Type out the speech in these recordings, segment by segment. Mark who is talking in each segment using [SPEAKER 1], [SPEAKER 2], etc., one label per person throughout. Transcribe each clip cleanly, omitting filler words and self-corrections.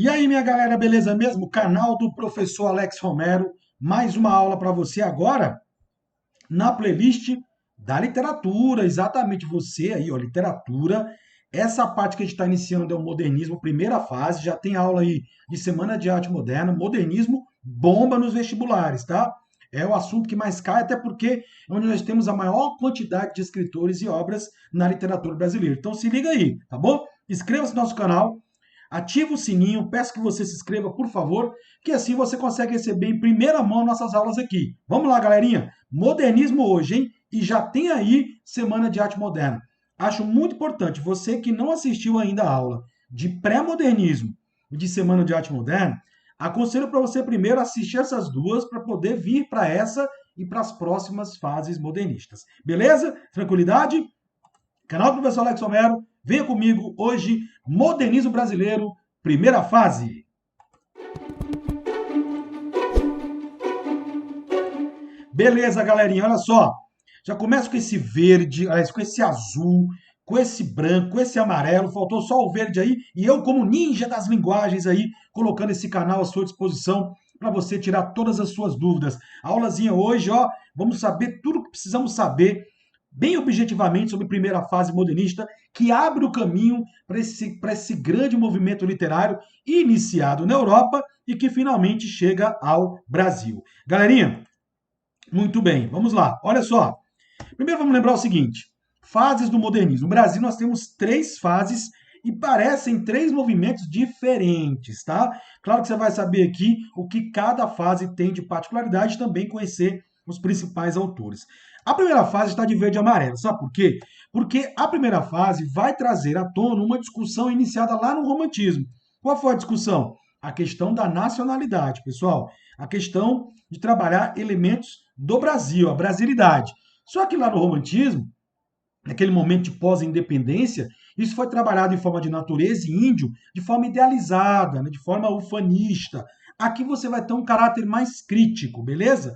[SPEAKER 1] E aí, minha galera, beleza mesmo? Canal do professor Alex Romero, mais uma aula para você agora na playlist da literatura, exatamente você aí, ó, literatura. Essa parte que a gente está iniciando é o modernismo, primeira fase, já tem aula aí de Semana de Arte Moderna, modernismo bomba nos vestibulares, tá? É o assunto que mais cai, até porque é onde nós temos a maior quantidade de escritores e obras na literatura brasileira. Então se liga aí, tá bom? Inscreva-se no nosso canal, ativa o sininho, peço que você se inscreva, por favor, que assim você consegue receber em primeira mão nossas aulas aqui. Vamos lá, galerinha? Modernismo hoje, hein? E já tem aí Semana de Arte Moderna. Acho muito importante, você que não assistiu ainda a aula de pré-modernismo e de Semana de Arte Moderna, aconselho para você primeiro assistir essas duas para poder vir para essa e para as próximas fases modernistas. Beleza? Tranquilidade? Canal do Professor Alex Romero, venha comigo hoje, Modernismo Brasileiro, primeira fase. Beleza, galerinha, olha só. Já começa com esse verde, aliás, com esse azul, com esse branco, com esse amarelo. Faltou só o verde aí. E eu, como ninja das linguagens aí, colocando esse canal à sua disposição para você tirar todas as suas dúvidas. A aulazinha hoje, ó, vamos saber tudo o que precisamos saber, bem objetivamente, sobre a primeira fase modernista, que abre o caminho para esse grande movimento literário iniciado na Europa e que finalmente chega ao Brasil. Galerinha, muito bem, vamos lá. Olha só. Primeiro vamos lembrar o seguinte: fases do modernismo. No Brasil nós temos três fases e parecem três movimentos diferentes, tá? Claro que você vai saber aqui o que cada fase tem de particularidade e também conhecer os principais autores. A primeira fase está de verde e amarelo, sabe por quê? Porque a primeira fase vai trazer à tona uma discussão iniciada lá no romantismo. Qual foi a discussão? A questão da nacionalidade, pessoal. A questão de trabalhar elementos do Brasil, a brasilidade. Só que lá no romantismo, naquele momento de pós-independência, isso foi trabalhado em forma de natureza e índio, de forma idealizada, né, de forma ufanista. Aqui você vai ter um caráter mais crítico, beleza?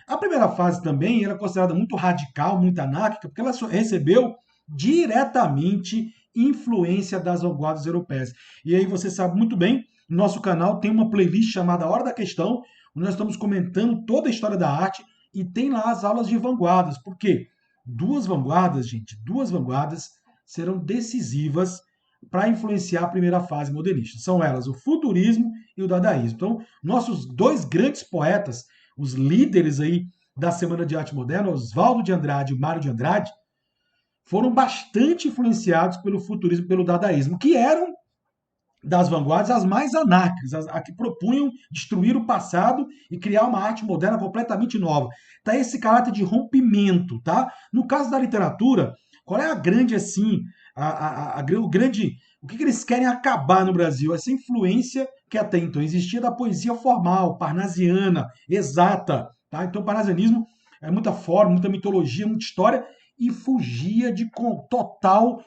[SPEAKER 1] A primeira fase também era considerada muito radical, muito anárquica, porque ela recebeu diretamente influência das vanguardas europeias. E aí você sabe muito bem, no nosso canal tem uma playlist chamada Hora da Questão, onde nós estamos comentando toda a história da arte e tem lá as aulas de vanguardas. Por quê? Duas vanguardas, gente, duas vanguardas serão decisivas para influenciar a primeira fase modernista. São elas o futurismo e o dadaísmo. Então, nossos dois grandes poetas, os líderes aí da Semana de Arte Moderna, Oswaldo de Andrade e Mário de Andrade, foram bastante influenciados pelo futurismo e pelo dadaísmo, que eram das vanguardas as mais anárquicas, as que propunham destruir o passado e criar uma arte moderna completamente nova. Tá esse caráter de rompimento, tá? No caso da literatura, qual é a grande assim, o grande, o que eles querem acabar no Brasil? Essa influência que até então existia da poesia formal, parnasiana, exata, tá? Então o parnasianismo é muita forma, muita mitologia, muita história e fugia de total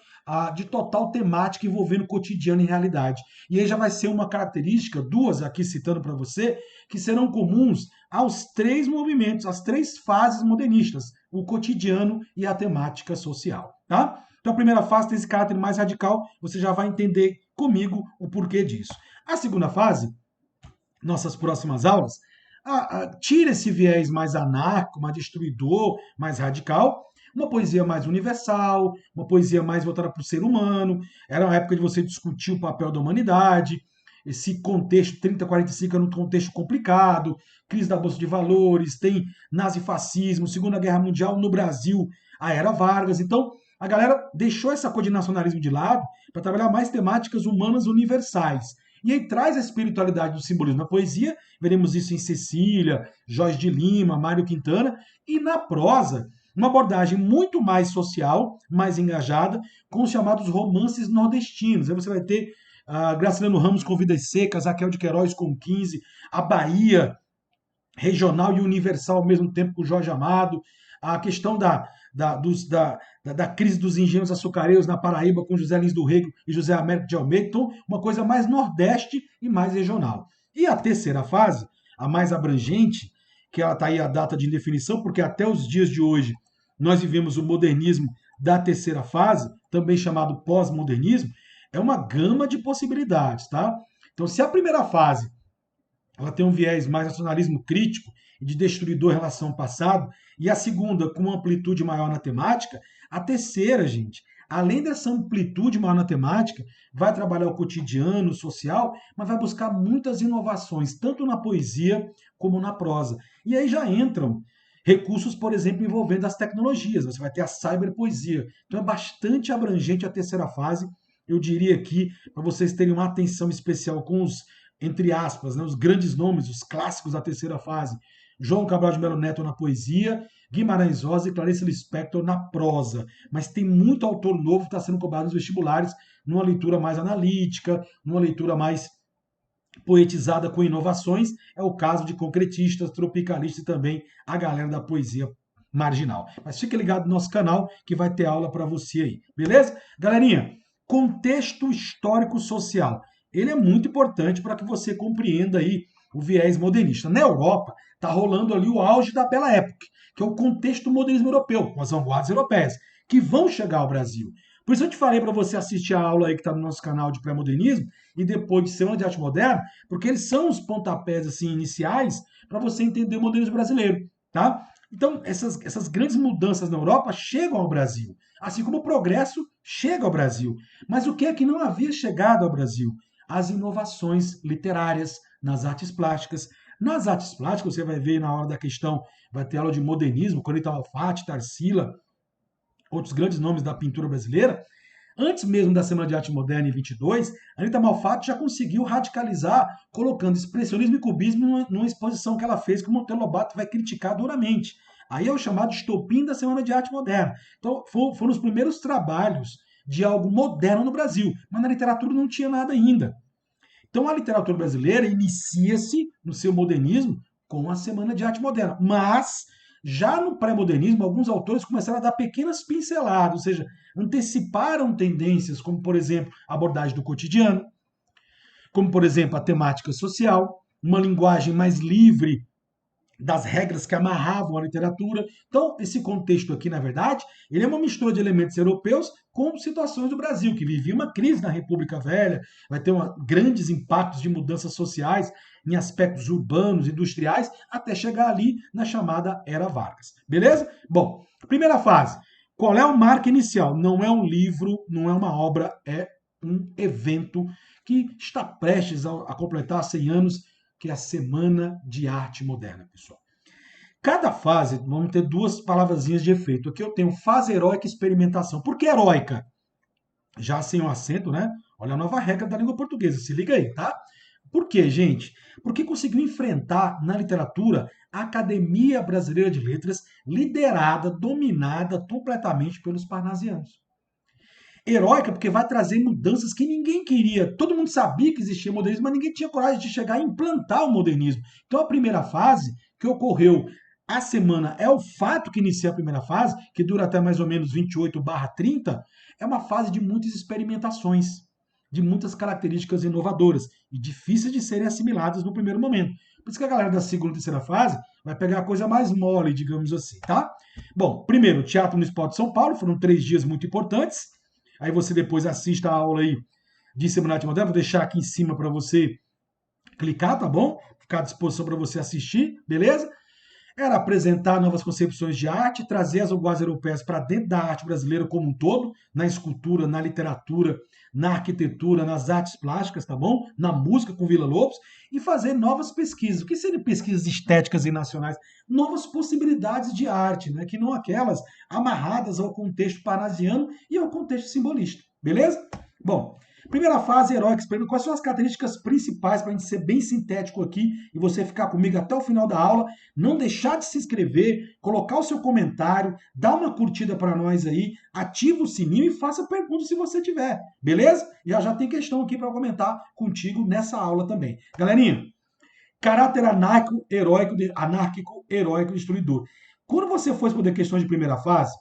[SPEAKER 1] temática envolvendo cotidiano e realidade. E aí já vai ser uma característica, duas aqui citando para você, que serão comuns aos três movimentos, às três fases modernistas, o cotidiano e a temática social, tá? Então a primeira fase tem esse caráter mais radical, você já vai entender comigo o porquê disso. A segunda fase, nossas próximas aulas, tira esse viés mais anarco, mais destruidor, mais radical, uma poesia mais universal, uma poesia mais voltada para o ser humano. Era uma época de você discutir o papel da humanidade, esse contexto 3045 era um contexto complicado, crise da Bolsa de Valores, tem nazifascismo, Segunda Guerra Mundial no Brasil, a Era Vargas. Então, a galera deixou essa coisa de nacionalismo de lado para trabalhar mais temáticas humanas universais. E aí traz a espiritualidade do simbolismo na poesia, veremos isso em Cecília, Jorge de Lima, Mário Quintana, e na prosa, uma abordagem muito mais social, mais engajada, com os chamados romances nordestinos. Aí você vai ter Graciliano Ramos com Vidas Secas, Raquel de Queiroz com 15, a Bahia, regional e universal ao mesmo tempo com Jorge Amado, a questão da crise dos engenhos açucareiros na Paraíba com José Lins do Rego e José Américo de Almeida, então uma coisa mais nordeste e mais regional. E a terceira fase, a mais abrangente, que ela está aí a data de indefinição, porque até os dias de hoje nós vivemos o modernismo da terceira fase, também chamado pós-modernismo, é uma gama de possibilidades, tá? Então, se a primeira fase ela tem um viés mais nacionalismo crítico e de destruidor em relação ao passado, e a segunda com uma amplitude maior na temática, a terceira, gente, além dessa amplitude maior na temática, vai trabalhar o cotidiano, o social, mas vai buscar muitas inovações, tanto na poesia como na prosa. E aí já entram recursos, por exemplo, envolvendo as tecnologias. Você vai ter a cyberpoesia. Então é bastante abrangente a terceira fase. Eu diria aqui, para vocês terem uma atenção especial com os, entre aspas, né, os grandes nomes, os clássicos da terceira fase. João Cabral de Melo Neto na poesia, Guimarães Rosa e Clarice Lispector na prosa. Mas tem muito autor novo que está sendo cobrado nos vestibulares, numa leitura mais analítica, numa leitura mais poetizada com inovações. É o caso de concretistas, tropicalistas e também a galera da poesia marginal. Mas fique ligado no nosso canal que vai ter aula para você aí, beleza? Galerinha, contexto histórico social. Ele é muito importante para que você compreenda aí o viés modernista. Na Europa, está rolando ali o auge da Bela Época, que é o contexto do modernismo europeu, com as vanguardas europeias, que vão chegar ao Brasil. Por isso eu te falei para você assistir a aula aí que está no nosso canal de pré-modernismo e depois de Semana de Arte Moderna, porque eles são os pontapés assim, iniciais para você entender o modernismo brasileiro, tá? Então, essas grandes mudanças na Europa chegam ao Brasil, assim como o progresso chega ao Brasil. Mas o que é que não havia chegado ao Brasil? As inovações literárias nas artes plásticas. Nas artes plásticas, você vai ver na hora da questão, vai ter aula de modernismo, Corita Malfatti, Tarsila, outros grandes nomes da pintura brasileira. Antes mesmo da Semana de Arte Moderna em 22, Anita Malfatti já conseguiu radicalizar, colocando expressionismo e cubismo numa exposição que ela fez que o Monteiro Lobato vai criticar duramente. Aí é o chamado estopim da Semana de Arte Moderna. Então, foram os primeiros trabalhos de algo moderno no Brasil, mas na literatura não tinha nada ainda. Então, a literatura brasileira inicia-se no seu modernismo com a Semana de Arte Moderna, mas já no pré-modernismo, alguns autores começaram a dar pequenas pinceladas, ou seja, anteciparam tendências, como, por exemplo, a abordagem do cotidiano, como, por exemplo, a temática social, uma linguagem mais livre das regras que amarravam a literatura. Então, esse contexto aqui, na verdade, ele é uma mistura de elementos europeus com situações do Brasil, que vivia uma crise na República Velha, vai ter grandes impactos de mudanças sociais em aspectos urbanos, industriais, até chegar ali na chamada Era Vargas. Beleza? Bom, primeira fase. Qual é o marco inicial? Não é um livro, não é uma obra, é um evento que está prestes a completar 100 anos, que é a Semana de Arte Moderna, pessoal. Cada fase, vamos ter duas palavrazinhas de efeito. Aqui eu tenho fase heróica e experimentação. Por que heróica? Já sem o acento, né? Olha a nova regra da língua portuguesa, se liga aí, tá? Por quê, gente? Porque conseguiu enfrentar na literatura a Academia Brasileira de Letras, liderada, dominada completamente pelos parnasianos. Heróica porque vai trazer mudanças que ninguém queria. Todo mundo sabia que existia modernismo, mas ninguém tinha coragem de chegar e implantar o modernismo. Então a primeira fase que ocorreu a semana é o fato que inicia a primeira fase, que dura até mais ou menos 28/30, é uma fase de muitas experimentações, de muitas características inovadoras e difíceis de serem assimiladas no primeiro momento. Por isso que a galera da segunda e terceira fase vai pegar a coisa mais mole, digamos assim, tá? Bom, primeiro, Teatro Municipal de São Paulo, foram 3 dias muito importantes. Aí você depois assista a aula aí de Semana de Arte Moderna. Vou deixar aqui em cima para você clicar, tá bom? Ficar à disposição para você assistir, beleza? Era apresentar novas concepções de arte, trazer as vanguardas europeias para dentro da arte brasileira como um todo, na escultura, na literatura, na arquitetura, nas artes plásticas, tá bom? Na música com Vila Lobos e fazer novas pesquisas. O que seriam pesquisas estéticas e nacionais? Novas possibilidades de arte, né? Que não aquelas amarradas ao contexto parnasiano e ao contexto simbolista, beleza? Bom, primeira fase, heróica experimento. Quais são as características principais para a gente ser bem sintético aqui e você ficar comigo até o final da aula? Não deixar de se inscrever, colocar o seu comentário, dá uma curtida para nós aí, ativa o sininho e faça perguntas se você tiver, beleza? Já tem questão aqui para comentar contigo nessa aula também. Galerinha, caráter anárquico, heróico, destruidor. Quando você for responder questões de primeira fase,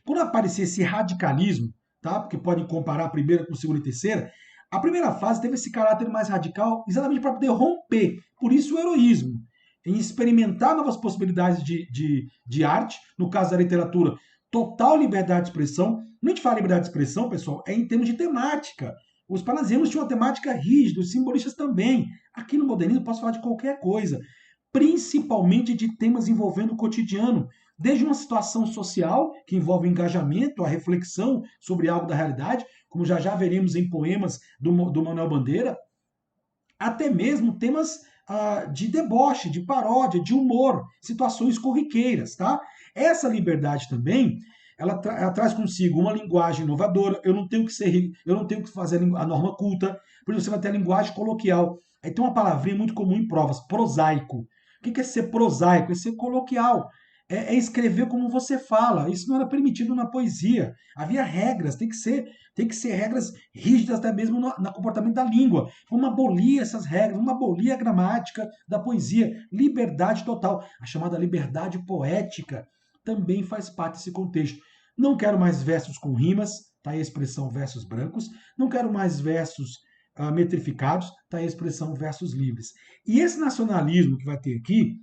[SPEAKER 1] quando aparecer esse radicalismo, tá? Porque podem comparar a primeira com a segunda e terceira, a primeira fase teve esse caráter mais radical exatamente para poder romper. Por isso o heroísmo, em experimentar novas possibilidades de arte, no caso da literatura, total liberdade de expressão. Não a gente fala liberdade de expressão, pessoal, é em termos de temática. Os parnasianos tinham uma temática rígida, os simbolistas também. Aqui no modernismo eu posso falar de qualquer coisa, principalmente de temas envolvendo o cotidiano, desde uma situação social, que envolve o engajamento, a reflexão sobre algo da realidade, como já veremos em poemas do Manuel Bandeira, até mesmo temas de deboche, de paródia, de humor, situações corriqueiras, tá? Essa liberdade também, ela traz consigo uma linguagem inovadora. Eu não tenho que fazer a norma culta, porque você vai ter a linguagem coloquial. Aí tem uma palavrinha muito comum em provas, prosaico. O que é ser prosaico? É ser coloquial. É escrever como você fala. Isso não era permitido na poesia. Havia regras, tem que ser regras rígidas até mesmo no comportamento da língua. Vamos abolir essas regras, vamos abolir a gramática da poesia. Liberdade total. A chamada liberdade poética também faz parte desse contexto. Não quero mais versos com rimas, tá aí a expressão versos brancos. Não quero mais versos metrificados, tá aí a expressão versos livres. E esse nacionalismo que vai ter aqui,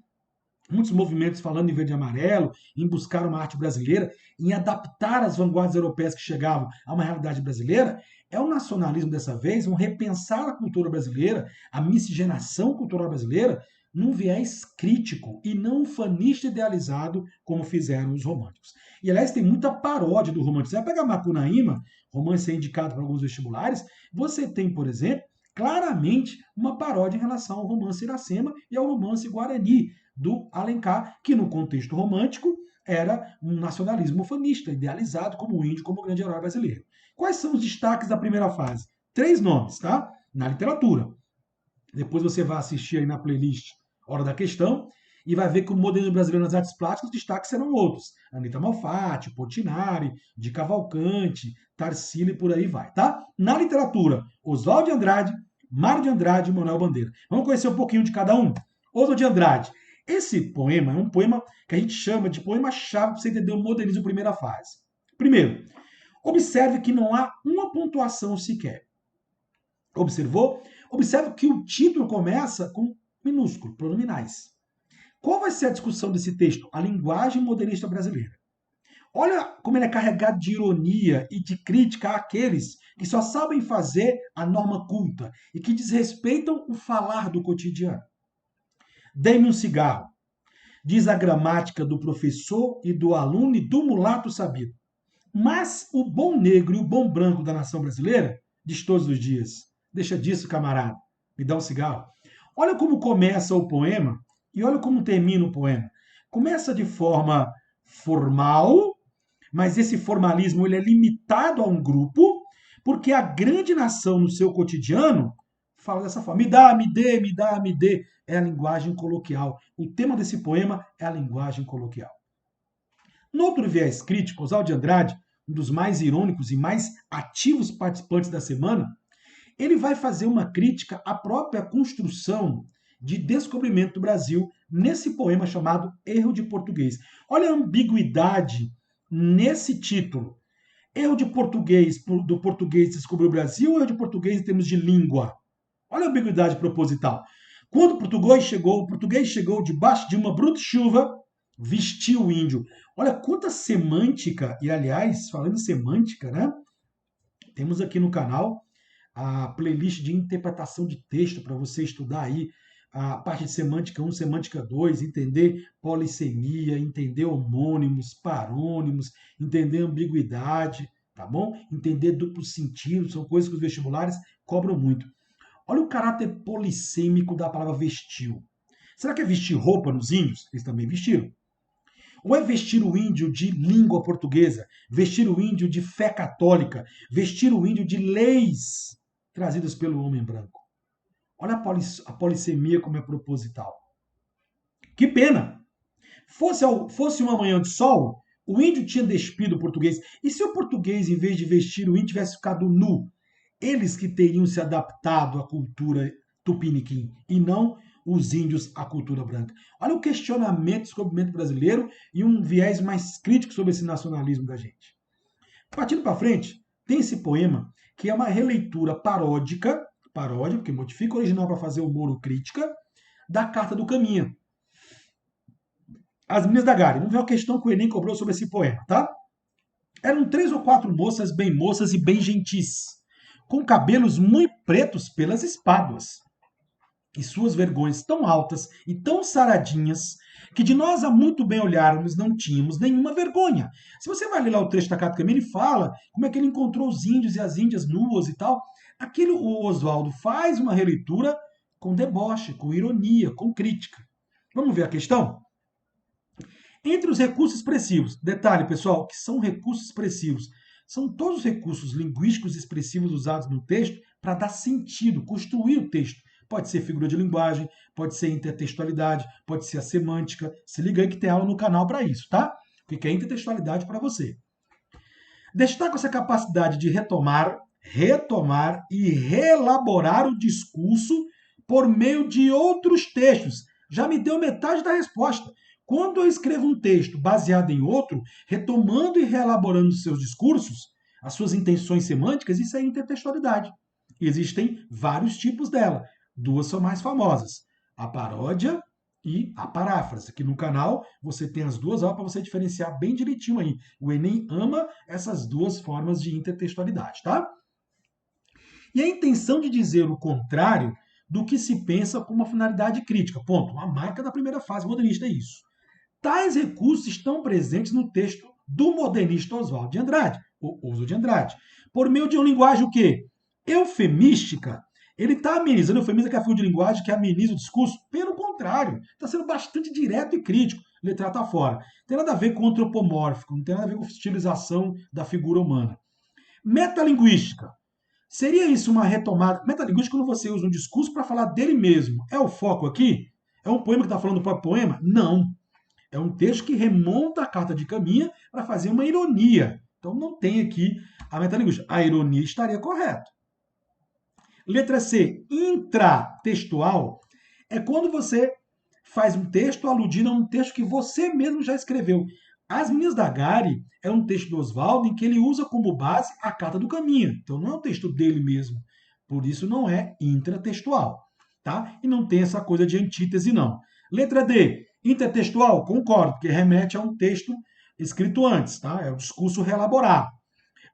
[SPEAKER 1] muitos movimentos falando em verde e amarelo, em buscar uma arte brasileira, em adaptar as vanguardas europeias que chegavam a uma realidade brasileira, é o nacionalismo dessa vez, um repensar a cultura brasileira, a miscigenação cultural brasileira, num viés crítico e não ufanista idealizado como fizeram os românticos. E aliás, tem muita paródia do romântico. Você vai pegar Macunaíma, romance indicado para alguns vestibulares, você tem, por exemplo, claramente uma paródia em relação ao romance Iracema e ao romance Guarani, do Alencar, que no contexto romântico era um nacionalismo ufanista, idealizado como o índio, como o grande herói brasileiro. Quais são os destaques da primeira fase? 3 nomes, tá? Na literatura. Depois você vai assistir aí na playlist Hora da Questão e vai ver que o moderno brasileiro nas artes plásticas, os destaques serão outros. Anita Malfatti, Portinari, de Cavalcante, Tarsila e por aí vai, tá? Na literatura, Oswald de Andrade, Mário de Andrade e Manuel Bandeira. Vamos conhecer um pouquinho de cada um? Oswald de Andrade. Esse poema é um poema que a gente chama de poema-chave para você entender o modernismo primeira fase. Primeiro, observe que não há uma pontuação sequer. Observou? Observe que o título começa com minúsculo, pronominais. Qual vai ser a discussão desse texto? A linguagem modernista brasileira. Olha como ele é carregado de ironia e de crítica àqueles que só sabem fazer a norma culta e que desrespeitam o falar do cotidiano. Dê-me um cigarro, diz a gramática do professor e do aluno e do mulato sabido. Mas o bom negro e o bom branco da nação brasileira diz todos os dias: deixa disso, camarada, me dá um cigarro. Olha como começa o poema e olha como termina o poema. Começa de forma formal, mas esse formalismo ele é limitado a um grupo, porque a grande nação no seu cotidiano fala dessa forma. Me dá, me dê, me dá, me dê. É a linguagem coloquial. O tema desse poema é a linguagem coloquial. No outro viés crítico, Oswald de Andrade, um dos mais irônicos e mais ativos participantes da semana, ele vai fazer uma crítica à própria construção de descobrimento do Brasil nesse poema chamado Erro de Português. Olha a ambiguidade nesse título. Erro de português, do português descobrir o Brasil, ou erro de português em termos de língua? Olha a ambiguidade proposital. Quando o português chegou debaixo de uma bruta chuva, vestiu o índio. Olha quanta semântica, e aliás, falando em semântica, né? Temos aqui no canal a playlist de interpretação de texto para você estudar aí a parte de semântica 1, semântica 2, entender polissemia, entender homônimos, parônimos, entender ambiguidade, tá bom? Entender duplo sentido, são coisas que os vestibulares cobram muito. Olha o caráter polissêmico da palavra vestiu. Será que é vestir roupa nos índios? Eles também vestiram. Ou é vestir o índio de língua portuguesa, vestir o índio de fé católica, vestir o índio de leis trazidas pelo homem branco? Olha a polissemia como é proposital. Que pena! Fosse uma manhã de sol, o índio tinha despido o português. E se o português, em vez de vestir o índio, tivesse ficado nu? Eles que teriam se adaptado à cultura tupiniquim e não os índios à cultura branca. Olha o questionamento do descobrimento brasileiro e um viés mais crítico sobre esse nacionalismo da gente. Partindo para frente, tem esse poema que é uma releitura paródia, porque modifica o original para fazer humor ou crítica, da Carta do Caminha. As Meninas da Gare. Vamos ver uma questão que o Enem cobrou sobre esse poema, tá? Eram 3 ou 4 moças bem e bem gentis, com cabelos muito pretos pelas espáduas, e suas vergonhas tão altas e tão saradinhas, que de nós a muito bem olharmos não tínhamos nenhuma vergonha. Se você vai ler lá o trecho da Carta Camille, ele fala como é que ele encontrou os índios e as índias nuas e tal. Aquilo o Oswaldo faz uma releitura com deboche, com ironia, com crítica. Vamos ver a questão? Entre os recursos expressivos, detalhe pessoal, que são recursos expressivos, são todos os recursos linguísticos expressivos usados no texto para dar sentido, construir o texto. Pode ser figura de linguagem, pode ser intertextualidade, pode ser a semântica. Se liga aí que tem aula no canal para isso, tá? O que é intertextualidade para você? Destaco essa capacidade de retomar e reelaborar o discurso por meio de outros textos. Já me deu metade da resposta. Quando eu escrevo um texto baseado em outro, retomando e reelaborando os seus discursos, as suas intenções semânticas, isso é intertextualidade. Existem vários tipos dela. Duas são mais famosas: a paródia e a paráfrase. Aqui no canal você tem as duas aulas para você diferenciar bem direitinho aí. O Enem ama essas duas formas de intertextualidade, tá? E a intenção de dizer o contrário do que se pensa com uma finalidade crítica. Ponto. Uma marca da primeira fase modernista é isso. Tais recursos estão presentes no texto do modernista Oswaldo de Andrade, ou Oswald de Andrade, por meio de uma linguagem o quê? Eufemística. Ele está amenizando, eufemismo que é a figura de linguagem que ameniza o discurso. Pelo contrário, está sendo bastante direto e crítico. Letra está fora. Não tem nada a ver com antropomórfico, não tem nada a ver com estilização da figura humana. Metalinguística. Seria isso uma retomada? Metalinguística quando você usa um discurso para falar dele mesmo. É o foco aqui? É um poema que está falando do próprio poema? Não. É um texto que remonta a carta de Caminha para fazer uma ironia. Então não tem aqui a metalinguística. A ironia estaria correta. Letra C, intratextual, é quando você faz um texto aludindo a um texto que você mesmo já escreveu. As Meninas da Gare é um texto do Oswaldo em que ele usa como base a Carta do Caminha. Então não é um texto dele mesmo. Por isso não é intratextual. Tá? E não tem essa coisa de antítese, não. Letra D, intertextual, concordo, porque remete a um texto escrito antes, tá? É o discurso reelaborado.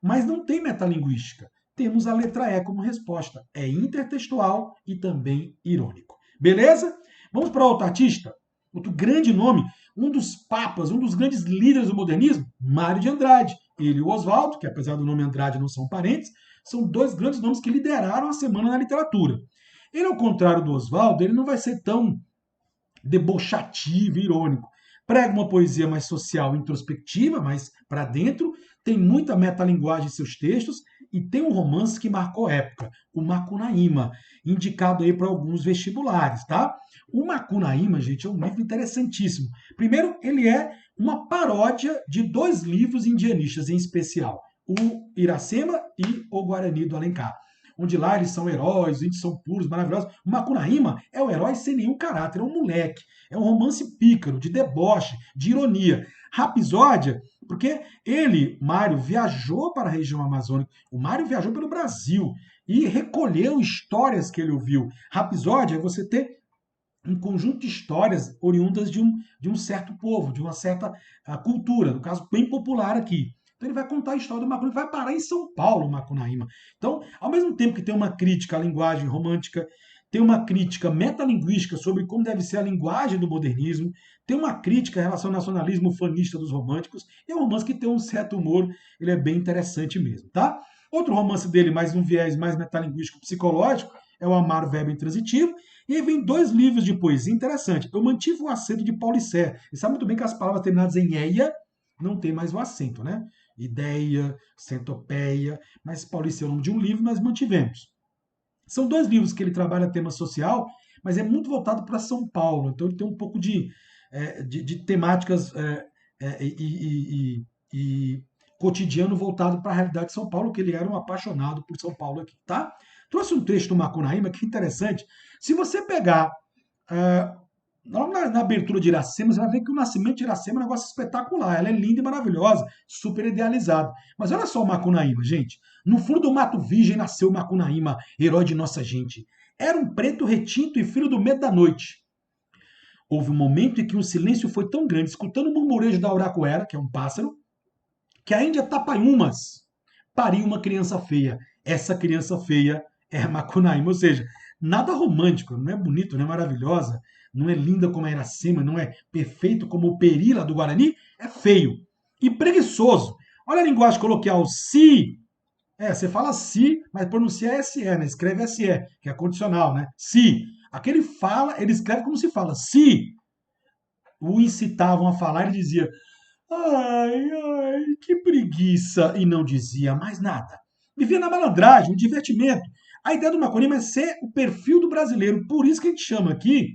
[SPEAKER 1] Mas não tem metalinguística. Temos a letra E como resposta. É intertextual e também irônico. Beleza? Vamos para outro artista? Outro grande nome, um dos papas, um dos grandes líderes do modernismo, Mário de Andrade. Ele e o Oswaldo, que apesar do nome Andrade não são parentes, são dois grandes nomes que lideraram a semana na literatura. Ele, ao contrário do Oswaldo, ele não vai ser tão debochativo e irônico. Prega uma poesia mais social, introspectiva, mais para dentro, tem muita metalinguagem em seus textos e tem um romance que marcou época, o Macunaíma, indicado aí para alguns vestibulares, tá? O Macunaíma, gente, é um livro interessantíssimo. Primeiro, ele é uma paródia de dois livros indianistas em especial, o Iracema e o Guarani do Alencar, onde lá eles são heróis, os índios são puros, maravilhosos. O Macunaíma é o herói sem nenhum caráter, é um moleque. É um romance pícaro, de deboche, de ironia. Rapsódia, porque ele, Mário, viajou para a região amazônica. O Mário viajou pelo Brasil e recolheu histórias que ele ouviu. Rapsódia é você ter um conjunto de histórias oriundas de um certo povo, de uma certa cultura, no caso, bem popular aqui. Então ele vai contar a história do Macunaíma, vai parar em São Paulo, o Macunaíma. Então, ao mesmo tempo que tem uma crítica à linguagem romântica, tem uma crítica metalinguística sobre como deve ser a linguagem do modernismo, tem uma crítica em relação ao nacionalismo ufanista dos românticos, e é um romance que tem um certo humor, ele é bem interessante mesmo, tá? Outro romance dele, mais um viés mais metalinguístico psicológico, é o Amar, o Verbo Intransitivo, e aí vem dois livros de poesia interessantes. Eu mantive o acento de Paulicé, e sabe muito bem que as palavras terminadas em eia não tem mais o acento, né? Ideia, centopeia, mas Paulicé é o nome de um livro, nós mantivemos. São dois livros que ele trabalha tema social, mas é muito voltado para São Paulo. Então ele tem um pouco de temáticas e cotidiano voltado para a realidade de São Paulo, que ele era um apaixonado por São Paulo aqui, tá? Trouxe um trecho do Macunaíma que é interessante. Se você pegar logo na abertura de Iracema, você vai ver que o nascimento de Iracema é um negócio espetacular. Ela é linda e maravilhosa, super idealizada. Mas olha só o Macunaíma, gente. No fundo do mato virgem nasceu Macunaíma, herói de nossa gente. Era um preto retinto e filho do medo da noite. Houve um momento em que o silêncio foi tão grande, escutando o murmurejo da Uracuera, que é um pássaro, que a Índia Tapaiumas pariu uma criança feia. essa criança feia é a Macunaíma. Ou seja, nada romântico, não é bonito, não é maravilhosa, não é linda como a Iracema, não é perfeito como o Peri lá do Guarani, é feio. E preguiçoso. Olha a linguagem coloquial, se. Você fala se, mas pronuncia SE, né? Escreve SE, que é condicional, né? Se. Aquele fala, ele escreve como se fala. Se o incitavam a falar, ele dizia: ai, ai, que preguiça! E não dizia mais nada. Vivia na malandragem, no divertimento. A ideia do Macunaíma é ser o perfil do brasileiro. Por isso que a gente chama aqui,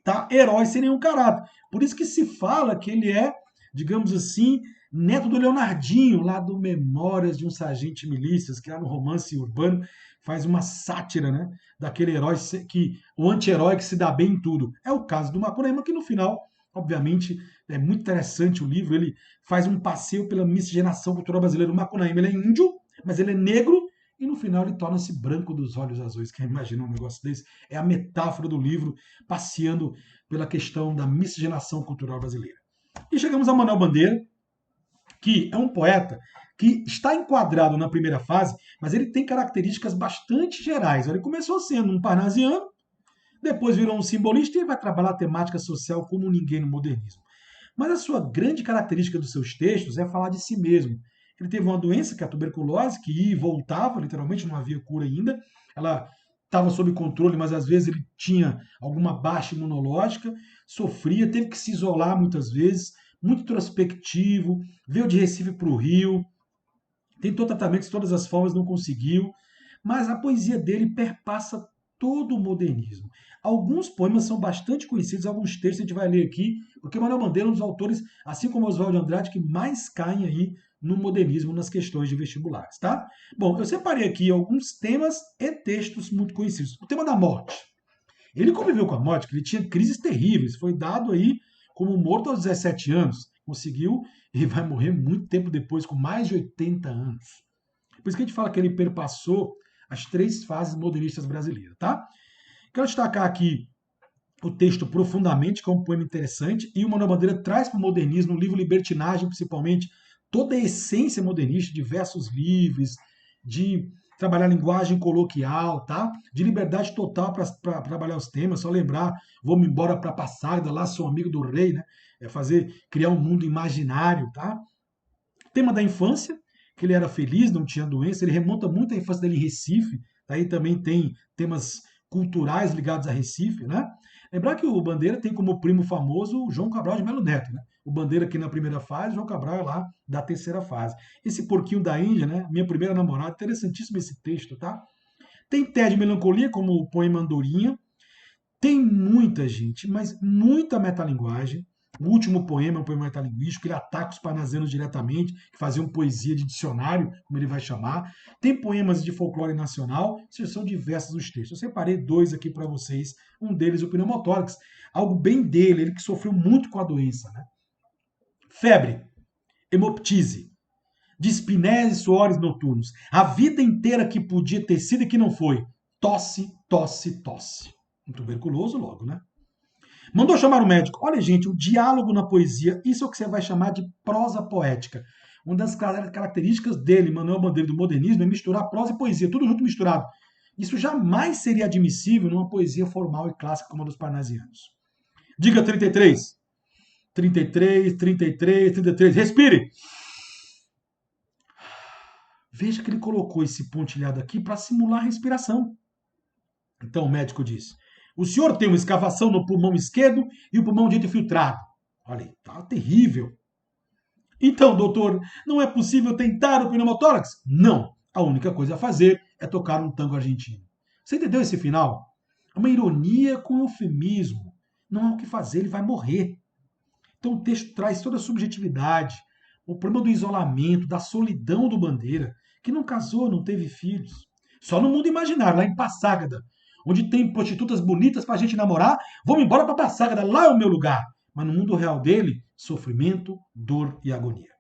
[SPEAKER 1] tá? Herói sem nenhum caráter. Por isso que se fala que ele é, digamos assim, neto do Leonardinho, lá do Memórias de um Sargento de Milícias, que lá no Romance Urbano faz uma sátira, né? Daquele herói que o anti-herói que se dá bem em tudo. É o caso do Macunaíma, que no final, obviamente, é muito interessante o livro. Ele faz um passeio pela miscigenação cultural brasileira. O Macunaíma ele é índio, mas ele é negro. E no final ele torna-se branco dos olhos azuis. Quem imagina um negócio desse? É a metáfora do livro passeando pela questão da miscigenação cultural brasileira. E chegamos a Manuel Bandeira, que é um poeta que está enquadrado na primeira fase, mas ele tem características bastante gerais. Ele começou sendo um parnasiano, depois virou um simbolista e vai trabalhar a temática social como ninguém no modernismo. Mas a sua grande característica dos seus textos é falar de si mesmo. Ele teve uma doença, que é a tuberculose, que ia e voltava, literalmente não havia cura ainda. Ela estava sob controle, mas às vezes ele tinha alguma baixa imunológica, sofria, teve que se isolar muitas vezes, muito introspectivo, veio de Recife para o Rio, tentou tratamentos de todas as formas, não conseguiu, mas a poesia dele perpassa todo o modernismo. Alguns poemas são bastante conhecidos, alguns textos a gente vai ler aqui, porque Manuel Bandeira é um dos autores, assim como Oswald de Andrade, que mais caem aí no modernismo nas questões de vestibulares, tá? Bom, eu separei aqui alguns temas e textos muito conhecidos. O tema da morte. Ele conviveu com a morte, ele tinha crises terríveis, foi dado aí como morto aos 17 anos. Conseguiu e vai morrer muito tempo depois, com mais de 80 anos. Por isso que a gente fala que ele perpassou as três fases modernistas brasileiras, tá? Quero destacar aqui o texto Profundamente, que é um poema interessante, e o Manuel Bandeira traz para o modernismo, no livro Libertinagem, principalmente, toda a essência modernista de versos livres, de trabalhar a linguagem coloquial, tá? De liberdade total para trabalhar os temas. Só lembrar, vou-me embora para Passarda, lá sou amigo do rei, né? É fazer, criar um mundo imaginário, tá? Tema da infância, que ele era feliz, não tinha doença, ele remonta muito à infância dele em Recife, aí também tem temas culturais ligados a Recife, né? Lembrar que o Bandeira tem como primo famoso o João Cabral de Melo Neto, né? O Bandeira aqui na primeira fase, o João Cabral lá da terceira fase. Esse porquinho da Índia, né? Minha primeira namorada, interessantíssimo esse texto, tá? Tem Tédio e Melancolia, como o poema Andorinha. Tem muita gente, mas muita metalinguagem. O último poema é um poema metalinguístico, ele ataca os parnasianos diretamente, que faziam poesia de dicionário, como ele vai chamar. Tem poemas de folclore nacional, são diversos os textos. Eu separei dois aqui para vocês, um deles o pneumotórax, algo bem dele, ele que sofreu muito com a doença. Né? Febre, hemoptise, dispneia e suores noturnos. A vida inteira que podia ter sido e que não foi. Tosse, tosse, tosse. Um tuberculoso logo, né? Mandou chamar o médico. Olha, gente, o diálogo na poesia, isso é o que você vai chamar de prosa poética. Uma das características dele, Manuel Bandeira, do modernismo, é misturar prosa e poesia, tudo junto misturado. Isso jamais seria admissível numa poesia formal e clássica como a dos parnasianos. Diga 33. 33, 33, 33. Respire. Veja que ele colocou esse pontilhado aqui para simular a respiração. Então o médico disse: o senhor tem uma escavação no pulmão esquerdo e o pulmão direito infiltrado. Olha, tá terrível. Então, doutor, não é possível tentar o pneumotórax? Não. A única coisa a fazer é tocar um tango argentino. Você entendeu esse final? É uma ironia com eufemismo. Não há o que fazer, ele vai morrer. Então o texto traz toda a subjetividade, o problema do isolamento, da solidão do Bandeira, que não casou, não teve filhos. Só no mundo imaginário, lá em Passágada, onde tem prostitutas bonitas para a gente namorar, vamos embora para Passágada, lá é o meu lugar. Mas no mundo real dele, sofrimento, dor e agonia.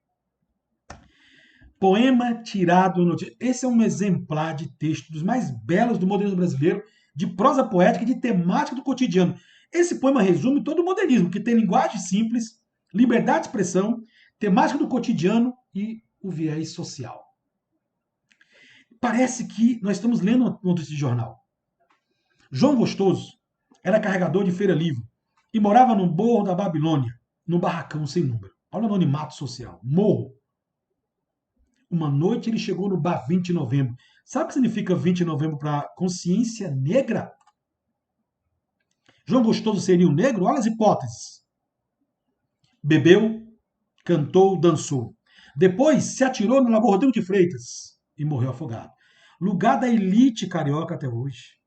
[SPEAKER 1] Poema tirado no... Esse é um exemplar de texto dos mais belos do modernismo brasileiro, de prosa poética e de temática do cotidiano. Esse poema resume todo o modernismo, que tem linguagem simples, liberdade de expressão, temática do cotidiano e o viés social. Parece que nós estamos lendo uma notícia de jornal. João Gostoso era carregador de feira livre e morava no Morro da Babilônia, no barracão sem número. Olha o anonimato social. Morro. Uma noite ele chegou no bar 20 de novembro. Sabe o que significa 20 de novembro para consciência negra? João Gostoso seria um negro? Olha as hipóteses. Bebeu, cantou, dançou. Depois se atirou no Lagoa Rodrigo de Freitas e morreu afogado. Lugar da elite carioca até hoje.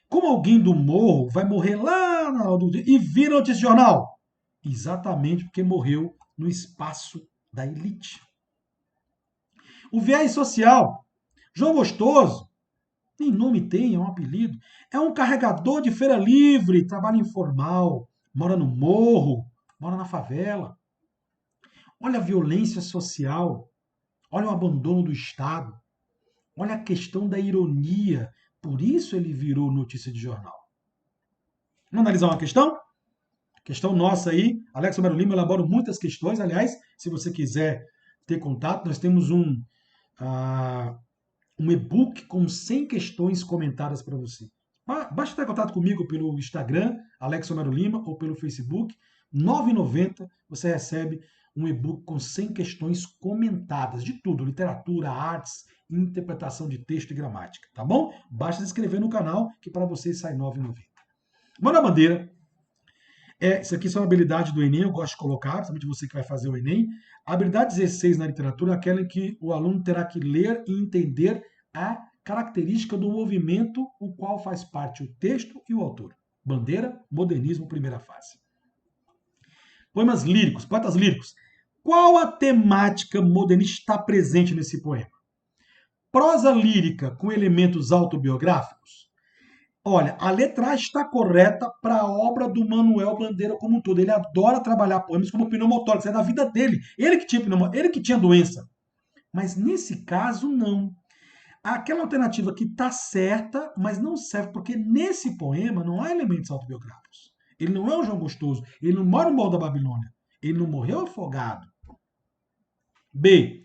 [SPEAKER 1] Como alguém do morro vai morrer lá na hora do... e vira notícia de jornal? Exatamente porque morreu no espaço da elite. O viés social. João Gostoso, nem nome tem, é um apelido. É um carregador de feira livre, trabalho informal, mora no morro, mora na favela. Olha a violência social, olha o abandono do Estado, olha a questão da ironia. Por isso ele virou notícia de jornal. Vamos analisar uma questão? Questão nossa aí. Alex Romero Lima elabora muitas questões. Aliás, se você quiser ter contato, nós temos um e-book com 100 questões comentadas para você. Basta ter contato comigo pelo Instagram, Alex Romero Lima, ou pelo Facebook. R$ 9,90 você recebe um e-book com 100 questões comentadas, de tudo, literatura, artes, interpretação de texto e gramática, tá bom? Basta se inscrever no canal, que para vocês sai R$ 9,90. Mano da Bandeira. Isso aqui é uma habilidade do Enem, eu gosto de colocar, principalmente você que vai fazer o Enem. A habilidade 16 na literatura é aquela em que o aluno terá que ler e entender a característica do movimento, o qual faz parte o texto e o autor. Bandeira, modernismo, primeira fase. Poemas líricos, poetas líricos. Qual a temática modernista está presente nesse poema? Prosa lírica com elementos autobiográficos? Olha, a letra A está correta para a obra do Manuel Bandeira como um todo. Ele adora trabalhar poemas como pneumotórax, é da vida dele. Ele que tinha doença. Mas nesse caso, não. Aquela alternativa que está certa, mas não serve, porque nesse poema não há elementos autobiográficos. Ele não é o João Gostoso, ele não mora no Morro da Babilônia, ele não morreu afogado. B.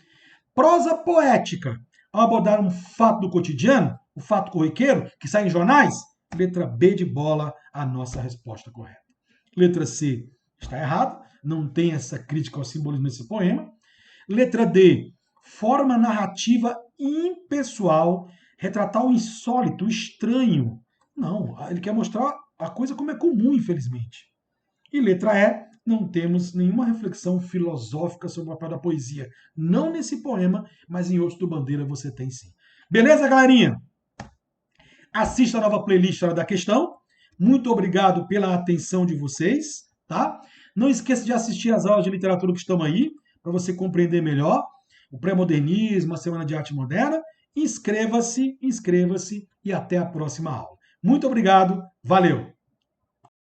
[SPEAKER 1] Prosa poética. Ao abordar um fato do cotidiano, o fato corriqueiro, que sai em jornais, letra B de bola, a nossa resposta correta. Letra C está errado, não tem essa crítica ao simbolismo nesse poema. Letra D, forma narrativa impessoal, retratar o insólito, o estranho. Não, ele quer mostrar a coisa como é comum, infelizmente. E letra E, não temos nenhuma reflexão filosófica sobre o papel da poesia. Não nesse poema, mas em outros do Bandeira você tem sim. Beleza, galerinha? Assista a nova playlist Hora da Questão. Muito obrigado pela atenção de vocês, tá? Não esqueça de assistir as aulas de literatura que estão aí, para você compreender melhor o pré-modernismo, a Semana de Arte Moderna. Inscreva-se e até a próxima aula. Muito obrigado, valeu!